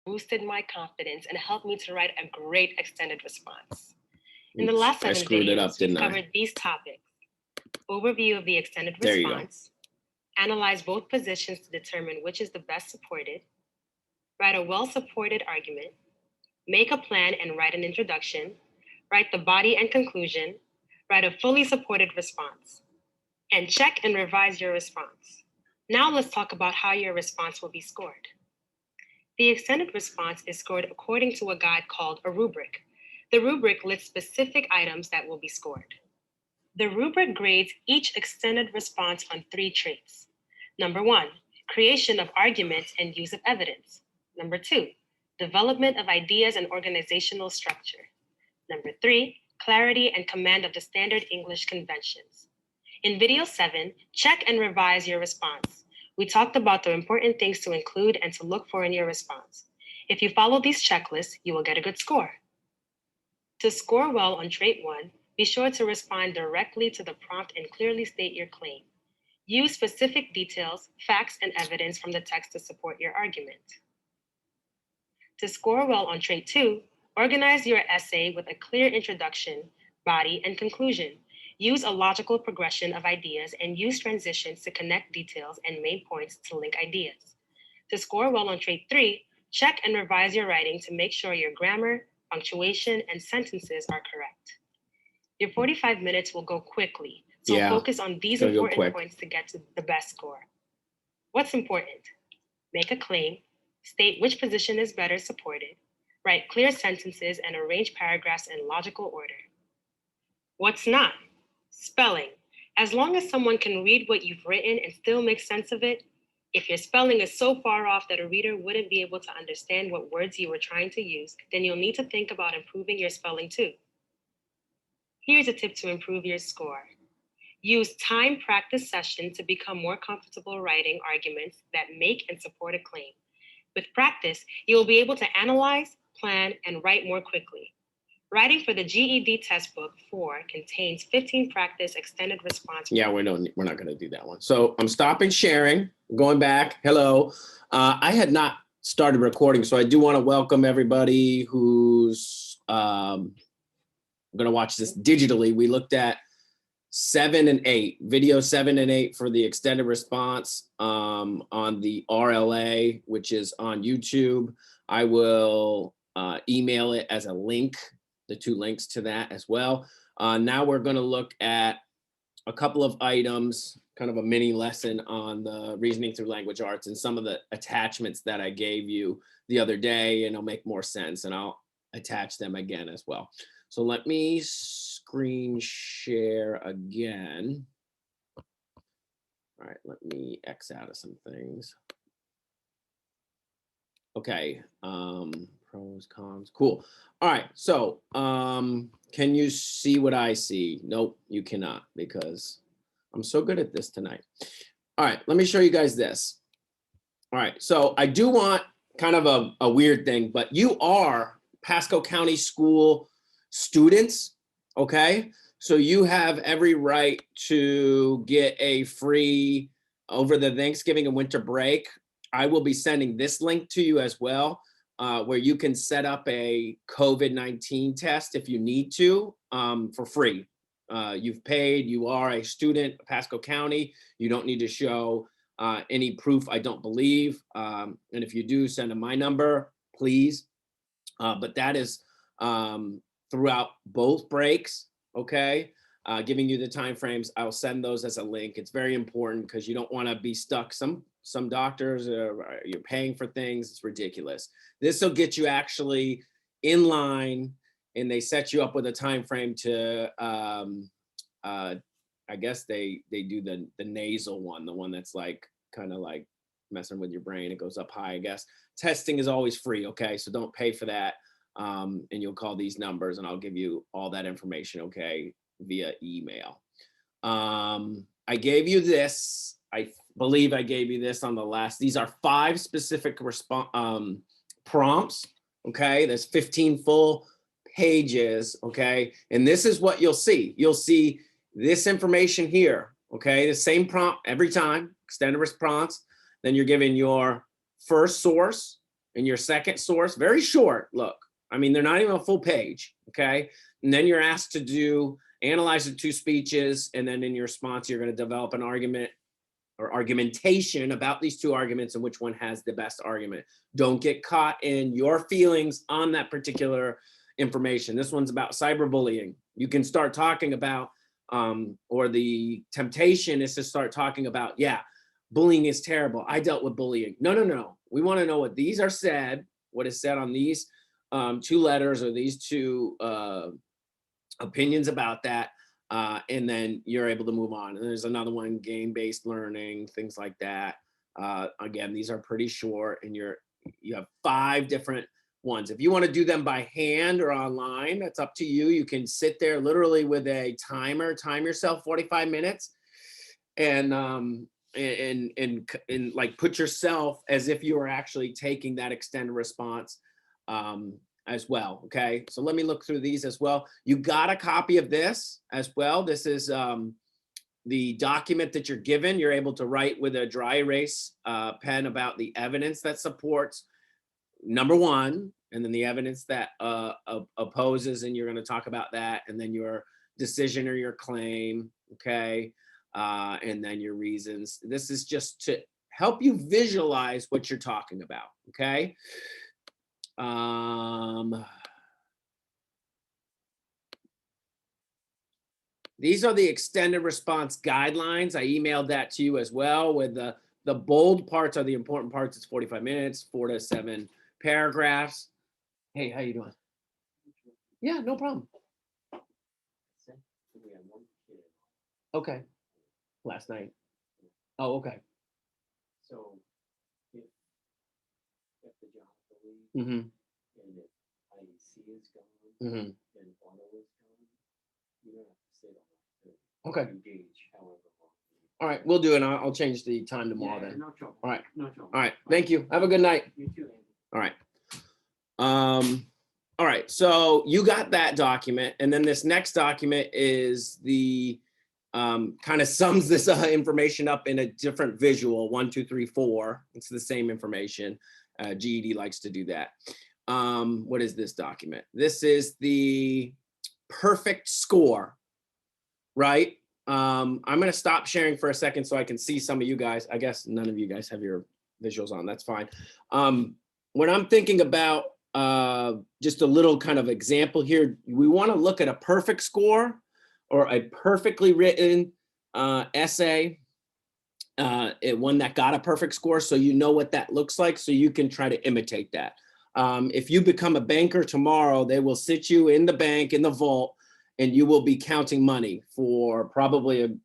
boosted my confidence and helped me to write a great extended response. In the last 7 videos, we covered these topics: overview of the extended response, analyze both positions to determine which is the best supported, write a well-supported argument, make a plan and write an introduction, write the body and conclusion, write a fully supported response, and check and revise your response. Now let's talk about how your response will be scored. The extended response is scored according to a guide called a rubric. The rubric lists specific items that will be scored. The rubric grades each extended response on 3 traits. Number 1, creation of arguments and use of evidence. Number 2, development of ideas and organizational structure. Number 3, clarity and command of the standard English conventions. In video 7, check and revise your response. We talked about the important things to include and to look for in your response. If you follow these checklists, you will get a good score. To score well on trait 1, be sure to respond directly to the prompt and clearly state your claim. Use specific details, facts, and evidence from the text to support your argument. To score well on trait 2, organize your essay with a clear introduction, body, and conclusion. Use a logical progression of ideas and use transitions to connect details and main points to link ideas. To score well on trait 3, check and revise your writing to make sure your grammar, punctuation, and sentences are correct. Your 45 minutes will go quickly, so focus on these important points to get to the best score. What's important? Make a claim, state which position is better supported, write clear sentences, and arrange paragraphs in logical order. What's not? Spelling. As long as someone can read what you've written and still make sense of it, if your spelling is so far off that a reader wouldn't be able to understand what words you were trying to use, then you'll need to think about improving your spelling too. Here's a tip to improve your score. Use time practice sessions to become more comfortable writing arguments that make and support a claim. With practice, you will be able to analyze, plan, and write more quickly. Writing for the GED test book 4 contains 15 practice extended response. Yeah, we're not going to do that one. So I'm stopping sharing, going back. Hello. I had not started recording, so I do want to welcome everybody who's going to watch this digitally. We looked at 7 and 8, video 7 and 8 for the extended response on the RLA, which is on YouTube. I will email it as a link, the 2 links to that as well. Now we're going to look at a couple of items, kind of a mini lesson on the reasoning through language arts and some of the attachments that I gave you the other day, and it'll make more sense, and I'll attach them again as well. So let me screen share again. All right, let me X out of some things. Okay, pros, cons, cool. All right, so can you see what I see? Nope, you cannot, because I'm so good at this tonight. All right, let me show you guys this. All right, so I do want kind of a weird thing, but you are Pasco County School students, okay? So you have every right to get a free, over the Thanksgiving and winter break, I will be sending this link to you as well, where you can set up a COVID-19 test if you need to, for free. You've paid, you are a student of Pasco County, you don't need to show any proof, I don't believe. And if you do, send them my number, please. But that is throughout both breaks, okay? Giving you the time frames. I'll send those as a link. It's very important because you don't want to be stuck. Some doctors you're paying for things. It's ridiculous. This will get you actually in line, and they set you up with a time frame to. I guess they do the nasal one, the one that's like kind of like messing with your brain. It goes up high, I guess. Testing is always free, okay? So don't pay for that. And you'll call these numbers and I'll give you all that information, okay, via email. I gave you this, I believe I gave you this on the last, these are 5 specific prompts, okay? There's 15 full pages, okay? And this is what you'll see. You'll see this information here, okay? The same prompt every time, extended response. Then you're given your first source, And your second source, very short, look, I mean, they're not even a full page, okay? And then you're asked to analyze the 2 speeches, and then in your response, you're gonna develop an argument or argumentation about these 2 arguments and which one has the best argument. Don't get caught in your feelings on that particular information. This one's about cyberbullying. You can start talking about, or the temptation is to start talking about, yeah, bullying is terrible. I dealt with bullying. No. We want to know what these are said, what is said on these 2 letters or these 2 opinions about that. And then you're able to move on. And there's another one, game-based learning, things like that. Again, these are pretty short, and you have 5 different ones. If you want to do them by hand or online, that's up to you. You can sit there literally with a timer, time yourself 45 minutes, and like put yourself as if you were actually taking that extended response as well. Okay, so let me look through these as well. You got a copy of this as well. This is the document that you're given. You're able to write with a dry erase pen about the evidence that supports number 1, and then the evidence that opposes, and you're going to talk about that, and then your decision or your claim, okay, and then your reasons. This is just to help you visualize what you're talking about, okay? These are the extended response guidelines. I emailed that to you as well, with the bold parts are the important parts. It's 45 minutes, 4 to 7 paragraphs. Hey, how you doing? Yeah, no problem. Okay. Last night. Oh, okay. So if the job leaves Mm-hmm. and if IEC is gone Mm-hmm. and auto is gone, you don't have to sit on it. Okay. Engage however long. All right, we'll do it. I'll change the time tomorrow then. No trouble. All right. No trouble. All right. Thank you. Have a good night. You too, Andy. All right. All right. So you got that document, and then this next document is the kind of sums this information up in a different visual. 1, 2, 3, 4. It's the same information. GED likes to do that. What is this document? This is the perfect score, right? I'm going to stop sharing for a second so I can see some of you guys. I guess none of you guys have your visuals on. That's fine. When I'm thinking about just a little kind of example here, we want to look at a perfect score or a perfectly written essay, one that got a perfect score, so you know what that looks like, so you can try to imitate that. If you become a banker tomorrow, they will sit you in the bank, in the vault, and you will be counting money for probably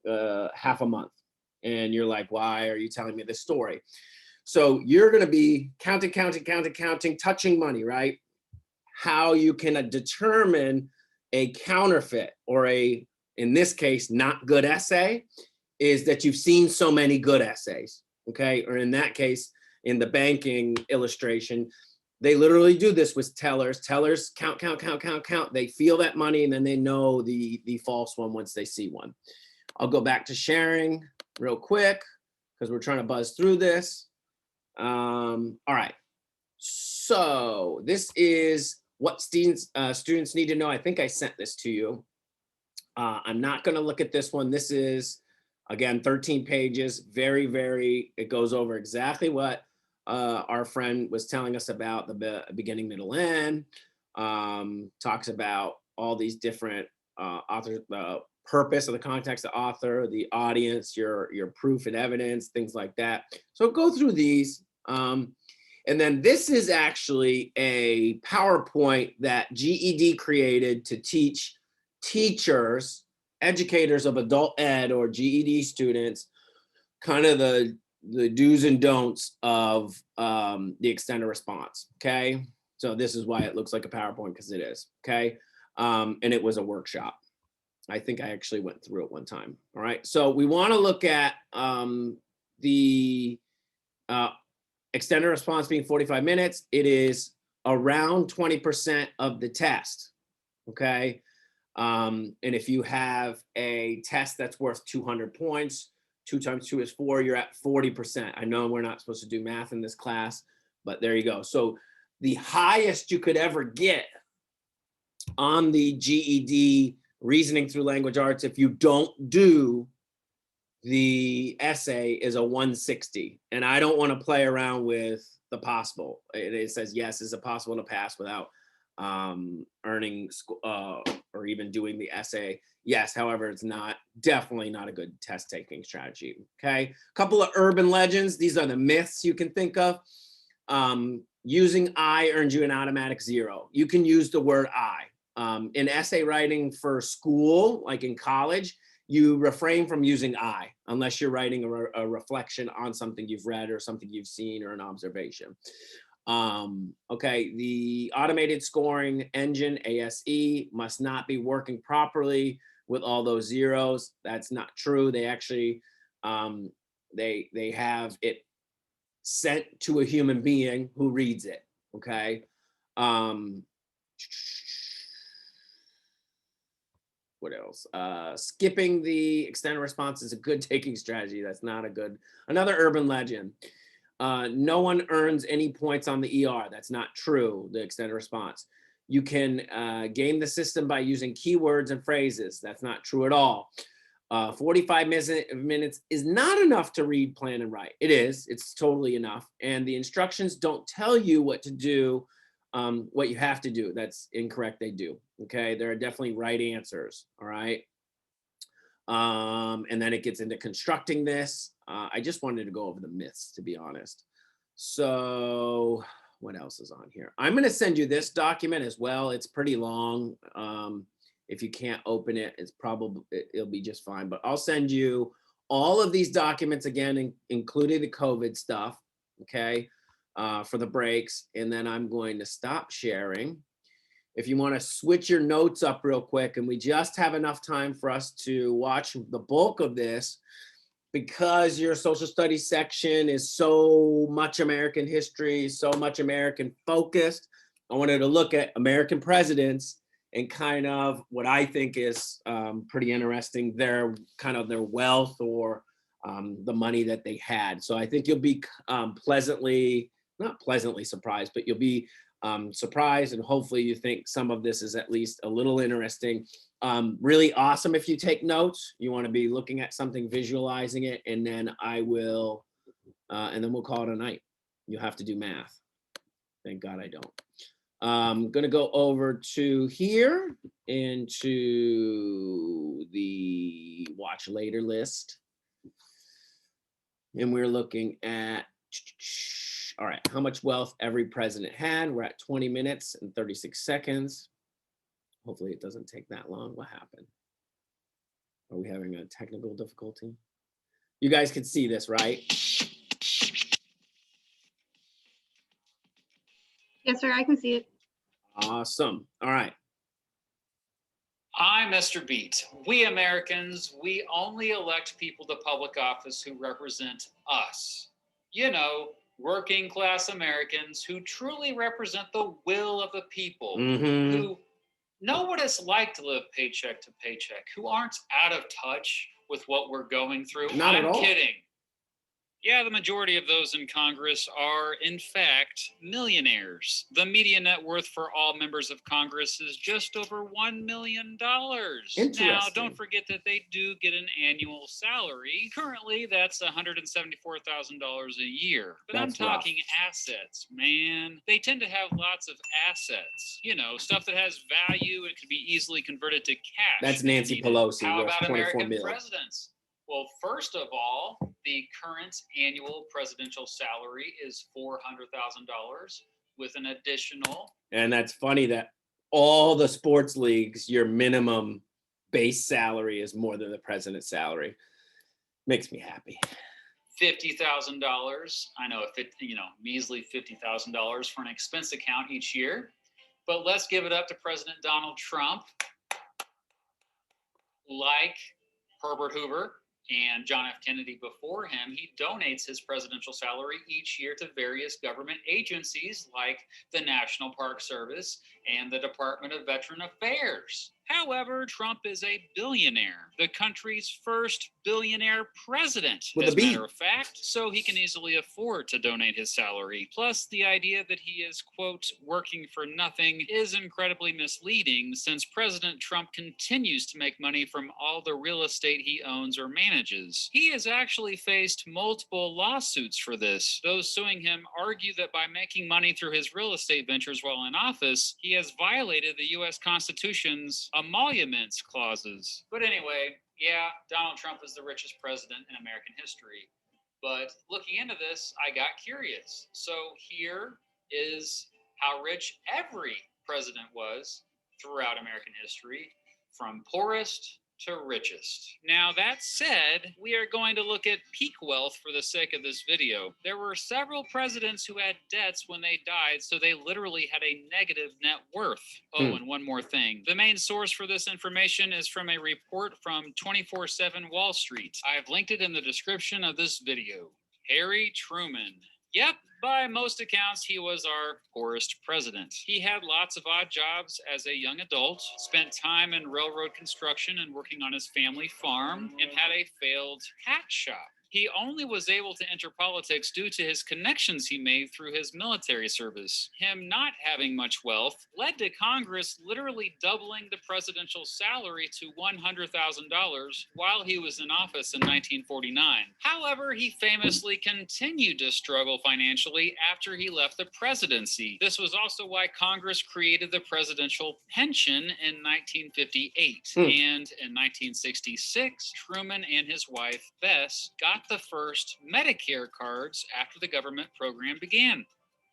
half a month. And you're like, why are you telling me this story? So you're going to be counting, touching money, right? How you can determine a counterfeit or in this case, not good essay, is that you've seen so many good essays, okay? Or in that case, in the banking illustration, they literally do this with tellers. Tellers count. They feel that money, and then they know the false one once they see one. I'll go back to sharing real quick because we're trying to buzz through this. All right. So this is what students need to know. I think I sent this to you. I'm not going to look at this one. This is, again, 13 pages. It goes over exactly what our friend was telling us about the beginning, middle, end. Talks about all these different authors, the purpose of the context, the author, the audience, your proof and evidence, things like that. So go through these. And then this is actually a PowerPoint that GED created to teach teachers, educators of adult ed or GED students, kind of the do's and don'ts of the extended response, okay? So this is why it looks like a PowerPoint, because it is, okay? And it was a workshop. I think I actually went through it one time, all right? So we wanna look at the extended response being 45 minutes. It is around 20% of the test, okay? And if you have a test that's worth 200 points, 2 times 2 is 4, you're at 40%. I know we're not supposed to do math in this class, but there you go. So the highest you could ever get on the GED reasoning through language arts, if you don't do the essay, is a 160. And I don't want to play around with the possible. It says, yes, is it possible to pass without earning or even doing the essay? Yes, however, it's definitely not a good test taking strategy. Okay, a couple of urban legends. These are the myths you can think of. Using I earns you an automatic 0. You can use the word I. In essay writing for school, like in college, you refrain from using I unless you're writing a reflection on something you've read or something you've seen or an observation. Okay, the automated scoring engine, ASE, must not be working properly with all those zeros. That's not true. They actually, they have it sent to a human being who reads it, okay? What else? Skipping the extended response is a good taking strategy. That's not a good. Another urban legend. No one earns any points on the ER. That's not true, the extended response. You can game the system by using keywords and phrases. That's not true at all. 45 minutes is not enough to read, plan, and write. It is. It's totally enough. And the instructions don't tell you what to do, what you have to do. That's incorrect. They do. Okay. There are definitely right answers. All right. And then it gets into constructing this. I just wanted to go over the myths, to be honest. So what else is on here? I'm going to send you this document as well. It's pretty long. If you can't open it, it'll be just fine. But I'll send you all of these documents again, including the COVID stuff, okay, for the breaks. And then I'm going to stop sharing. If you want to switch your notes up real quick, and we just have enough time for us to watch the bulk of this, because your social studies section is so much American history, so much American focused, I wanted to look at American presidents and kind of what I think is pretty interesting, their wealth or the money that they had. So I think you'll be not pleasantly surprised, but you'll be surprised, and hopefully you think some of this is at least a little interesting. Really awesome if you take notes. You want to be looking at something, visualizing it, and then and then we'll call it a night. You have to do math. Thank God I don't. I'm going to go over to here into the watch later list. And we're looking at, all right, how much wealth every president had. We're at 20 minutes and 36 seconds. Hopefully it doesn't take that long. What happened? Are we having a technical difficulty? You guys can see this, right? Yes, sir, I can see it. Awesome. All right. I, Mr. Beat, we Americans, we only elect people to public office who represent us. You know, working class Americans who truly represent the will of the people, who know what it's like to live paycheck to paycheck, who aren't out of touch with what we're going through. Not at all. I'm kidding. Yeah, the majority of those in Congress are, in fact, millionaires. The median net worth for all members of Congress is just over $1 million. Now, don't forget that they do get an annual salary. Currently, that's $174,000 a year. But I'm talking assets, man. They tend to have lots of assets. You know, stuff that has value and can be easily converted to cash. That's Nancy Pelosi. How about American presidents? Well, first of all, the current annual presidential salary is $400,000 with an additional. And that's funny that all the sports leagues, your minimum base salary is more than the president's salary. Makes me happy. $50,000. I know, measly $50,000 for an expense account each year. But let's give it up to President Donald Trump. Like Herbert Hoover and John F. Kennedy before him, he donates his presidential salary each year to various government agencies like the National Park Service and the Department of Veteran Affairs. However, Trump is a billionaire, the country's first billionaire president, With as a a B. matter of fact, so he can easily afford to donate his salary. Plus, the idea that he is, quote, working for nothing is incredibly misleading, since President Trump continues to make money from all the real estate he owns or manages. He has actually faced multiple lawsuits for this. Those suing him argue that by making money through his real estate ventures while in office, he has violated the U.S. Constitution's emoluments clauses. But anyway, yeah, Donald Trump is the richest president in American history. But looking into this, I got curious. So here is how rich every president was throughout American history, from poorest to richest. Now, that said, we are going to look at peak wealth for the sake of this video. There were several presidents who had debts when they died, so they literally had a negative net worth. Oh, and one more thing. The main source for this information is from a report from 24/7 Wall Street. I have linked it in the description of this video. Harry Truman. Yep, by most accounts, he was our poorest president. He had lots of odd jobs as a young adult, spent time in railroad construction and working on his family farm, and had a failed hat shop. He only was able to enter politics due to his connections he made through his military service. Him not having much wealth led to Congress literally doubling the presidential salary to $100,000 while he was in office in 1949. However, he famously continued to struggle financially after he left the presidency. This was also why Congress created the presidential pension in 1958. And in 1966, Truman and his wife, Bess, got the first Medicare cards after the government program began.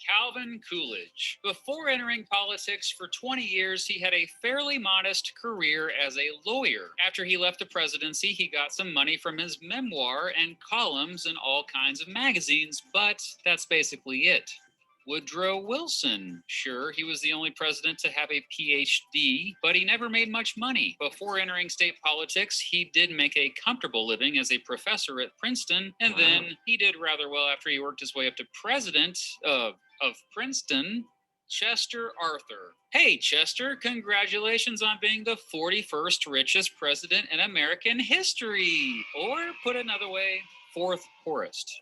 Calvin Coolidge. Before entering politics for 20 years, he had a fairly modest career as a lawyer. After he left the presidency, he got some money from his memoir and columns in all kinds of magazines, but that's basically it. Woodrow Wilson. Sure, he was the only president to have a PhD, but he never made much money. Before entering state politics, he did make a comfortable living as a professor at Princeton, and then he did rather well after he worked his way up to president of Princeton. Chester Arthur. Hey, Chester, congratulations on being the 41st richest president in American history. Or, put another way, fourth poorest.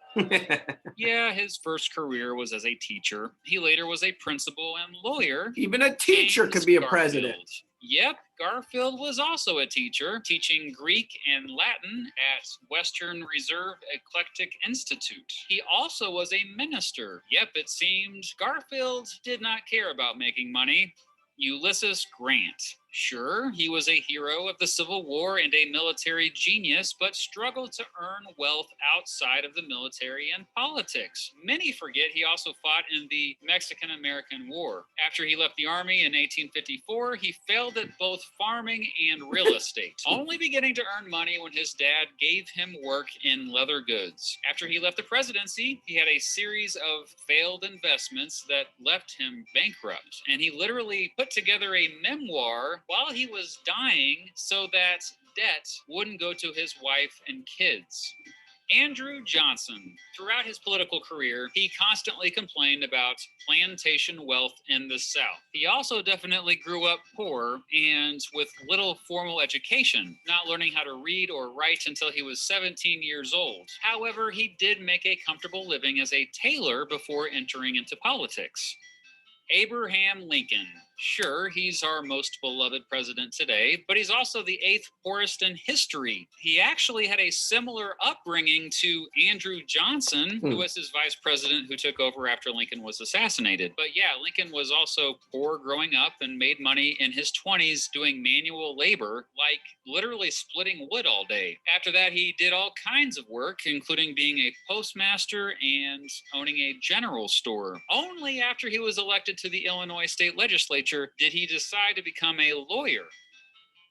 Yeah, his first career was as a teacher. He later was a principal and lawyer. Even a teacher could be a president. Yep, Garfield was also a teacher, teaching Greek and Latin at Western Reserve Eclectic Institute. He also was a minister. Yep, it seemed Garfield did not care about making money. Ulysses Grant. Sure, he was a hero of the Civil War and a military genius, but struggled to earn wealth outside of the military and politics. Many forget he also fought in the Mexican-American War. After he left the Army in 1854, he failed at both farming and real estate, only beginning to earn money when his dad gave him work in leather goods. After he left the presidency, he had a series of failed investments that left him bankrupt, and he literally put together a memoir while he was dying so that debt wouldn't go to his wife and kids. Andrew Johnson. Throughout his political career, he constantly complained about plantation wealth in the South. He also definitely grew up poor and with little formal education, not learning how to read or write until he was 17 years old. However, he did make a comfortable living as a tailor before entering into politics. Abraham Lincoln. Sure, he's our most beloved president today, but he's also the 8th poorest in history. He actually had a similar upbringing to Andrew Johnson, who was his vice president who took over after Lincoln was assassinated. But yeah, Lincoln was also poor growing up and made money in his 20s doing manual labor, like literally splitting wood all day. After that, he did all kinds of work, including being a postmaster and owning a general store. Only after he was elected to the Illinois state legislature did he decide to become a lawyer.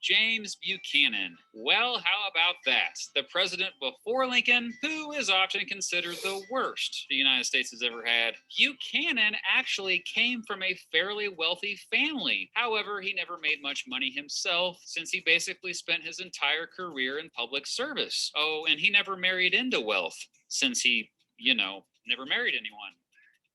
James Buchanan. Well, how about that? The president before Lincoln, who is often considered the worst the United States has ever had. Buchanan actually came from a fairly wealthy family. However, he never made much money himself, since he basically spent his entire career in public service. Oh, and he never married into wealth, since he, never married anyone.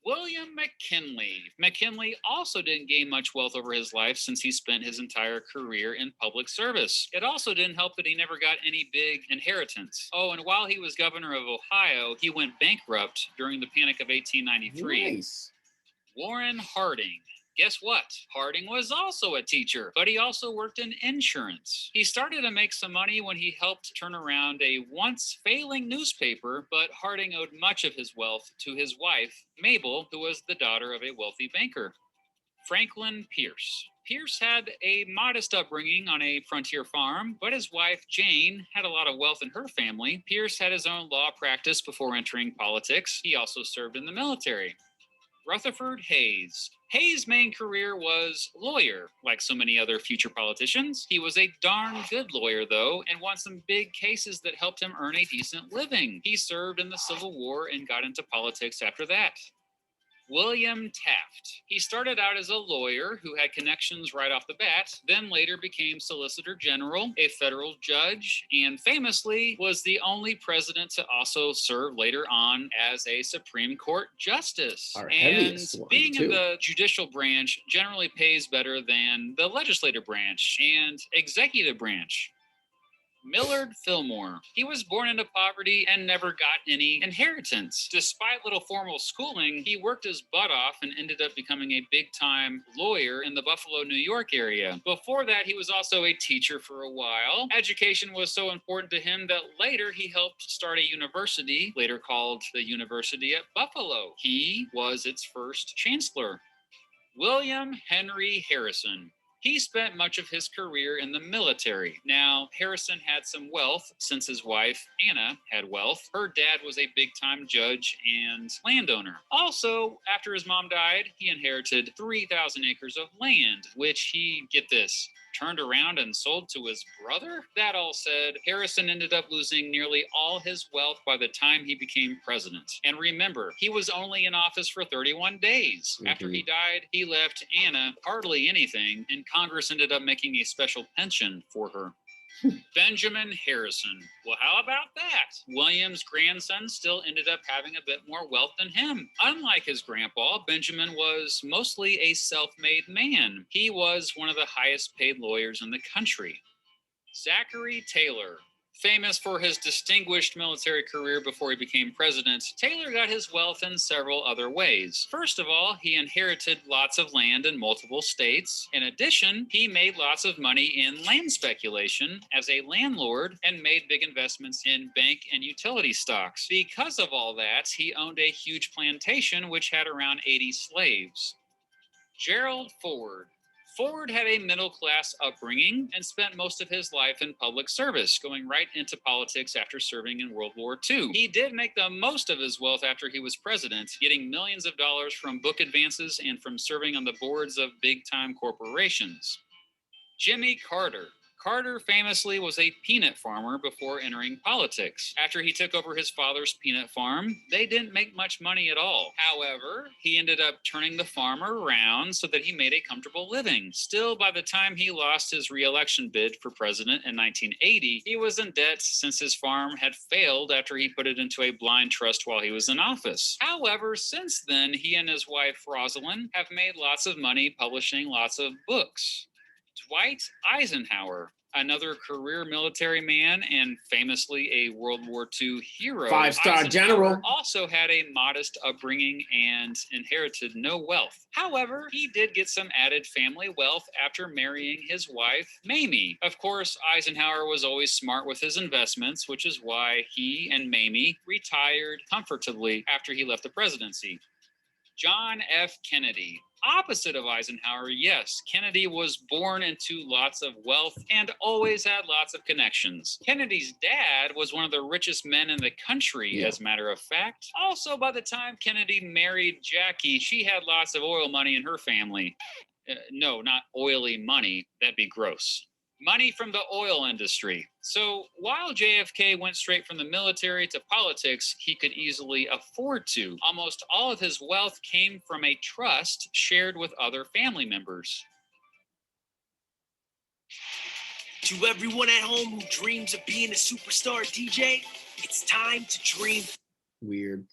William McKinley. McKinley also didn't gain much wealth over his life since he spent his entire career in public service. It also didn't help that he never got any big inheritance. Oh, and while he was governor of Ohio, he went bankrupt during the Panic of 1893. Nice. Warren Harding. Guess what? Harding was also a teacher, but he also worked in insurance. He started to make some money when he helped turn around a once failing newspaper, but Harding owed much of his wealth to his wife, Mabel, who was the daughter of a wealthy banker. Franklin Pierce. Pierce had a modest upbringing on a frontier farm, but his wife, Jane, had a lot of wealth in her family. Pierce had his own law practice before entering politics. He also served in the military. Rutherford Hayes. Hayes' main career was lawyer, like so many other future politicians. He was a darn good lawyer, though, and won some big cases that helped him earn a decent living. He served in the Civil War and got into politics after that. William Taft. He started out as a lawyer who had connections right off the bat, then later became Solicitor General, a federal judge, and famously was the only president to also serve later on as a Supreme Court justice. Our And heaviest one, being too. in the judicial branch generally pays better than the legislative branch and executive branch. Millard Fillmore. He was born into poverty and never got any inheritance. Despite little formal schooling, he worked his butt off and ended up becoming a big-time lawyer in the Buffalo, New York area. Before that, he was also a teacher for a while. Education was so important to him that later he helped start a university, later called the University at Buffalo. He was its first chancellor. William Henry Harrison. He spent much of his career in the military. Now, Harrison had some wealth since his wife, Anna, had wealth. Her dad was a big-time judge and landowner. Also, after his mom died, he inherited 3,000 acres of land, which he, get this, turned around and sold to his brother? That all said, Harrison ended up losing nearly all his wealth by the time he became president. And remember, he was only in office for 31 days. After he died, he left Anna hardly anything, and Congress ended up making a special pension for her. Benjamin Harrison. Well, how about that? William's grandson still ended up having a bit more wealth than him. Unlike his grandpa, Benjamin was mostly a self-made man. He was one of the highest paid lawyers in the country. Zachary Taylor. Famous for his distinguished military career before he became president, Taylor got his wealth in several other ways. First of all, he inherited lots of land in multiple states. In addition, he made lots of money in land speculation as a landlord and made big investments in bank and utility stocks. Because of all that, he owned a huge plantation which had around 80 slaves. Gerald Ford. Ford had a middle-class upbringing and spent most of his life in public service, going right into politics after serving in World War II. He did make the most of his wealth after he was president, getting millions of dollars from book advances and from serving on the boards of big-time corporations. Jimmy Carter. Carter famously was a peanut farmer before entering politics. After he took over his father's peanut farm, they didn't make much money at all. However, he ended up turning the farm around so that he made a comfortable living. Still, by the time he lost his re-election bid for president in 1980, he was in debt since his farm had failed after he put it into a blind trust while he was in office. However, since then, he and his wife, Rosalind, have made lots of money publishing lots of books. Dwight Eisenhower, another career military man and famously a World War II hero. Five-star general. Also had a modest upbringing and inherited no wealth. However, he did get some added family wealth after marrying his wife, Mamie. Of course, Eisenhower was always smart with his investments, which is why he and Mamie retired comfortably after he left the presidency. John F. Kennedy. Opposite of Eisenhower, yes, Kennedy was born into lots of wealth and always had lots of connections. Kennedy's dad was one of the richest men in the country, as a matter of fact. Also, by the time Kennedy married Jackie, she had lots of oil money in her family. No, not oily money. That'd be gross. Money from the oil industry. So while JFK went straight from the military to politics, he could easily afford to. Almost all of his wealth came from a trust shared with other family members. To everyone at home who dreams of being a superstar DJ, it's time to dream. Weird.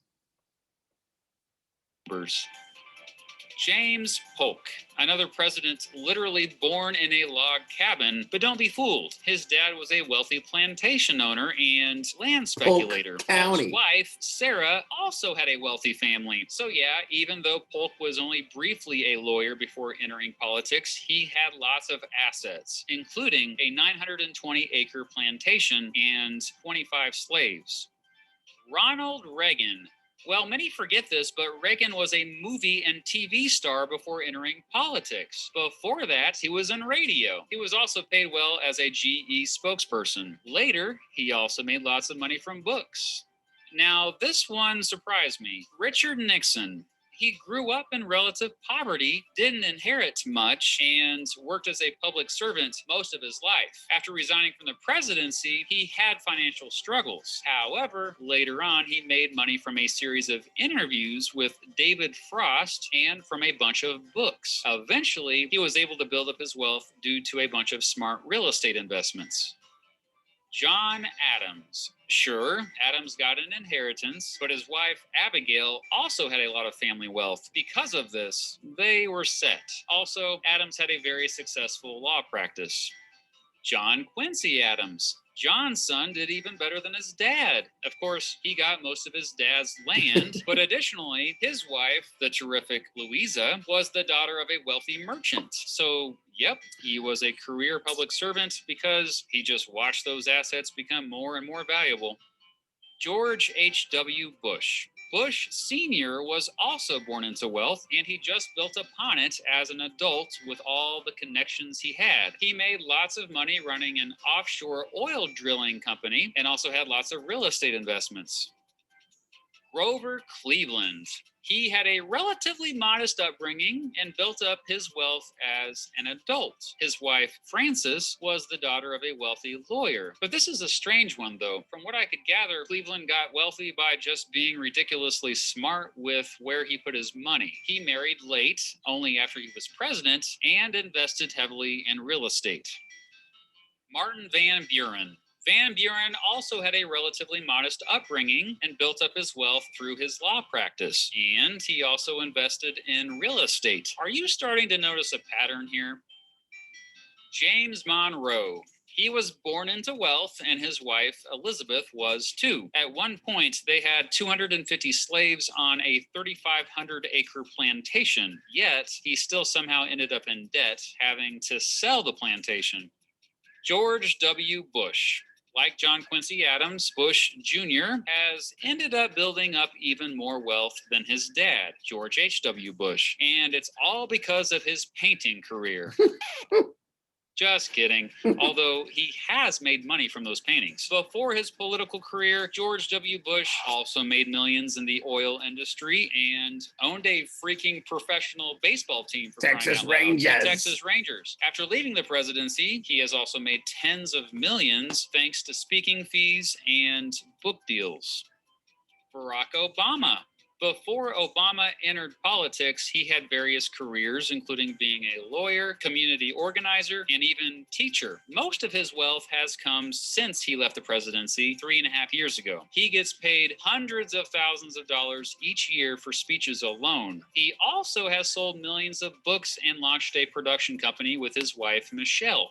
James Polk, another president literally born in a log cabin, but don't be fooled. His dad was a wealthy plantation owner and land speculator. Polk's wife, Sarah, also had a wealthy family. So yeah, even though Polk was only briefly a lawyer before entering politics, he had lots of assets, including a 920-acre plantation and 25 slaves. Ronald Reagan. Well, many forget this, but Reagan was a movie and TV star before entering politics. Before that, he was in radio. He was also paid well as a GE spokesperson. Later, he also made lots of money from books. Now, this one surprised me. Richard Nixon. He grew up in relative poverty, didn't inherit much, and worked as a public servant most of his life. After resigning from the presidency, he had financial struggles. However, later on, he made money from a series of interviews with David Frost and from a bunch of books. Eventually, he was able to build up his wealth due to a bunch of smart real estate investments. John Adams. Sure, Adams got an inheritance, but his wife, Abigail, also had a lot of family wealth. Because of this, they were set. Also, Adams had a very successful law practice. John Quincy Adams. John's son did even better than his dad. Of course, he got most of his dad's land, but additionally, his wife, the terrific Louisa, was the daughter of a wealthy merchant. So, yep, he was a career public servant because he just watched those assets become more and more valuable. George H.W. Bush. Bush Sr. was also born into wealth, and he just built upon it as an adult with all the connections he had. He made lots of money running an offshore oil drilling company and also had lots of real estate investments. Grover Cleveland. He had a relatively modest upbringing and built up his wealth as an adult. His wife, Frances, was the daughter of a wealthy lawyer. But this is a strange one, though. From what I could gather, Cleveland got wealthy by just being ridiculously smart with where he put his money. He married late, only after he was president, and invested heavily in real estate. Martin Van Buren. Van Buren also had a relatively modest upbringing and built up his wealth through his law practice. And he also invested in real estate. Are you starting to notice a pattern here? James Monroe. He was born into wealth, and his wife, Elizabeth, was too. At one point, they had 250 slaves on a 3,500-acre plantation, yet he still somehow ended up in debt, having to sell the plantation. George W. Bush. Like John Quincy Adams, Bush Jr. has ended up building up even more wealth than his dad, George H.W. Bush. And it's all because of his painting career. Just kidding. Although he has made money from those paintings. Before his political career, George W. Bush also made millions in the oil industry and owned a freaking professional baseball team for Texas Rangers. Rangers. Texas Rangers. After leaving the presidency, he has also made tens of millions thanks to speaking fees and book deals. Barack Obama. Before Obama entered politics, he had various careers, including being a lawyer, community organizer, and even teacher. Most of his wealth has come since he left the presidency 3.5 years ago. He gets paid hundreds of thousands of dollars each year for speeches alone. He also has sold millions of books and launched a production company with his wife, Michelle.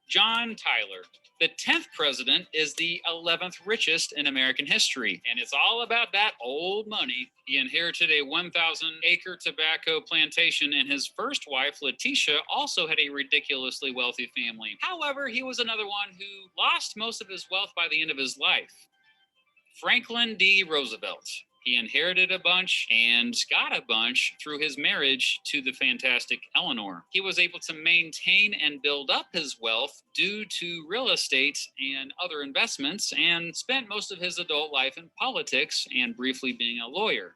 John Tyler. The 10th president is the 11th richest in American history, and it's all about that old money. He inherited a 1,000-acre tobacco plantation, and his first wife, Letitia, also had a ridiculously wealthy family. However, he was another one who lost most of his wealth by the end of his life. Franklin D. Roosevelt. He inherited a bunch and got a bunch through his marriage to the fantastic Eleanor. He was able to maintain and build up his wealth due to real estate and other investments, and spent most of his adult life in politics and briefly being a lawyer.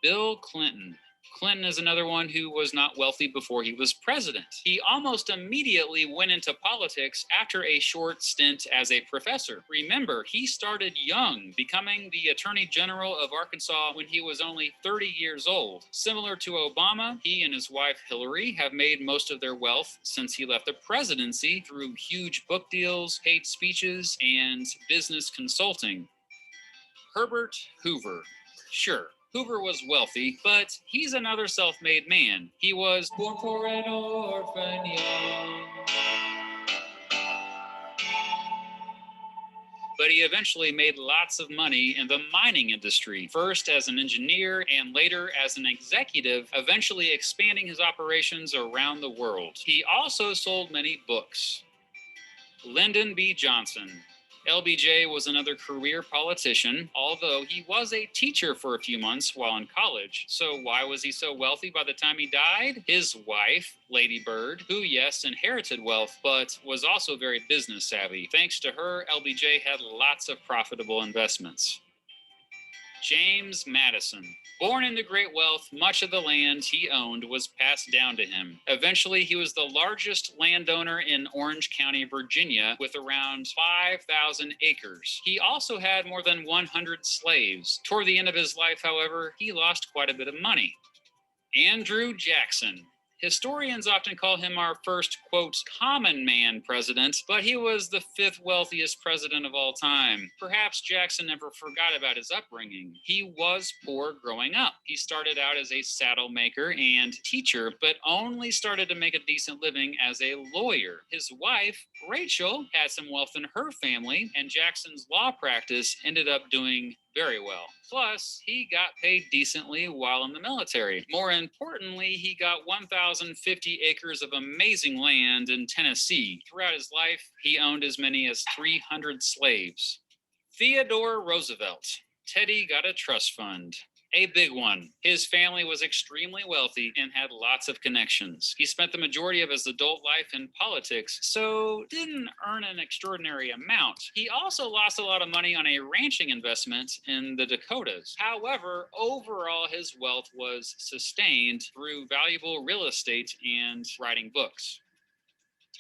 Bill Clinton. Clinton is another one who was not wealthy before he was president. He almost immediately went into politics after a short stint as a professor. Remember, he started young, becoming the Attorney General of Arkansas when he was only 30 years old. Similar to Obama, he and his wife Hillary have made most of their wealth since he left the presidency through huge book deals, paid speeches, and business consulting. Herbert Hoover. Sure. Hoover was wealthy, but he's another self-made man. He was born for an orphan young. But he eventually made lots of money in the mining industry, first as an engineer and later as an executive, eventually expanding his operations around the world. He also sold many books. Lyndon B Johnson. LBJ was another career politician, although he was a teacher for a few months while in college. So why was he so wealthy by the time he died? His wife, Lady Bird, who, yes, inherited wealth, but was also very business savvy. Thanks to her, LBJ had lots of profitable investments. James Madison. Born into great wealth, much of the land he owned was passed down to him. Eventually, he was the largest landowner in Orange County, Virginia, with around 5,000 acres. He also had more than 100 slaves. Toward the end of his life, however, he lost quite a bit of money. Andrew Jackson. Historians often call him our first, quote, common man president, but he was the 5th wealthiest president of all time. Perhaps Jackson never forgot about his upbringing. He was poor growing up. He started out as a saddle maker and teacher, but only started to make a decent living as a lawyer. His wife, Rachel, had some wealth in her family, and Jackson's law practice ended up doing very well. Plus, he got paid decently while in the military. More importantly, he got 1,050 acres of amazing land in Tennessee. Throughout his life, he owned as many as 300 slaves. Theodore Roosevelt. Teddy got a trust fund. A big one. His family was extremely wealthy and had lots of connections. He spent the majority of his adult life in politics, so didn't earn an extraordinary amount. He also lost a lot of money on a ranching investment in the Dakotas. However, overall, his wealth was sustained through valuable real estate and writing books.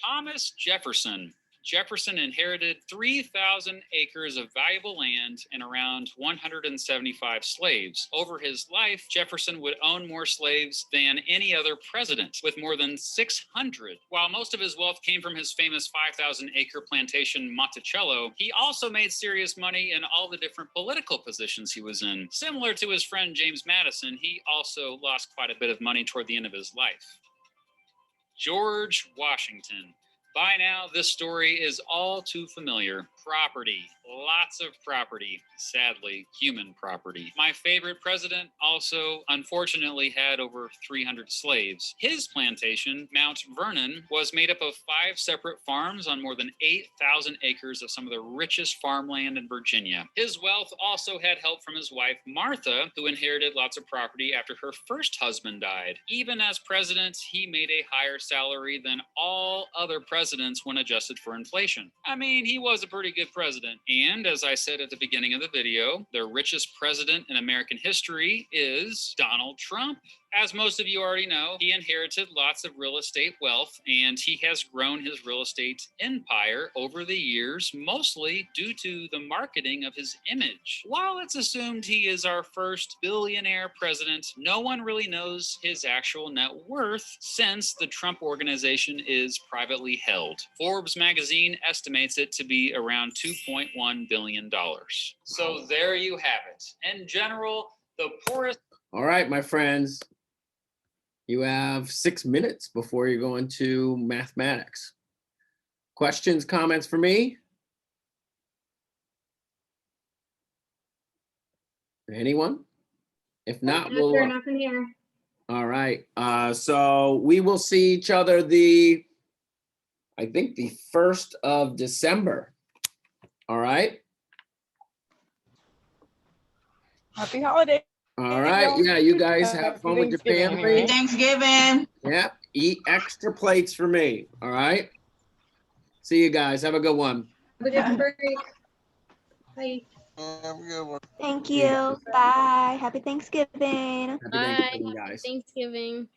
Thomas Jefferson. Jefferson inherited 3,000 acres of valuable land and around 175 slaves. Over his life, Jefferson would own more slaves than any other president, with more than 600. While most of his wealth came from his famous 5,000-acre plantation Monticello, he also made serious money in all the different political positions he was in. Similar to his friend James Madison, he also lost quite a bit of money toward the end of his life. George Washington. By now, this story is all too familiar. Property. Lots of property. Sadly, human property. My favorite president also, unfortunately, had over 300 slaves. His plantation, Mount Vernon, was made up of 5 separate farms on more than 8,000 acres of some of the richest farmland in Virginia. His wealth also had help from his wife, Martha, who inherited lots of property after her first husband died. Even as president, he made a higher salary than all other presidents when adjusted for inflation. I mean, he was a pretty good president. And as I said at the beginning of the video, the richest president in American history is Donald Trump. As most of you already know, he inherited lots of real estate wealth, and he has grown his real estate empire over the years, mostly due to the marketing of his image. While it's assumed he is our first billionaire president, no one really knows his actual net worth since the Trump Organization is privately held. Forbes magazine estimates it to be around $2.1 billion. So there you have it. In general, the poorest... All right, my friends. You have 6 minutes before you go into mathematics. Questions, comments for me? Anyone? If not, No, we'll... sir, nothing here. All right. So we will see each other I think the 1st of December. All right. Happy holiday. All right. Yeah, you guys have fun with your family. Happy Thanksgiving. Yeah. Eat extra plates for me. All right. See you guys. Have a good one. Have a good break. Bye. Have a good one. Thank you. Bye. Happy Thanksgiving. Happy Thanksgiving, guys. Thanksgiving.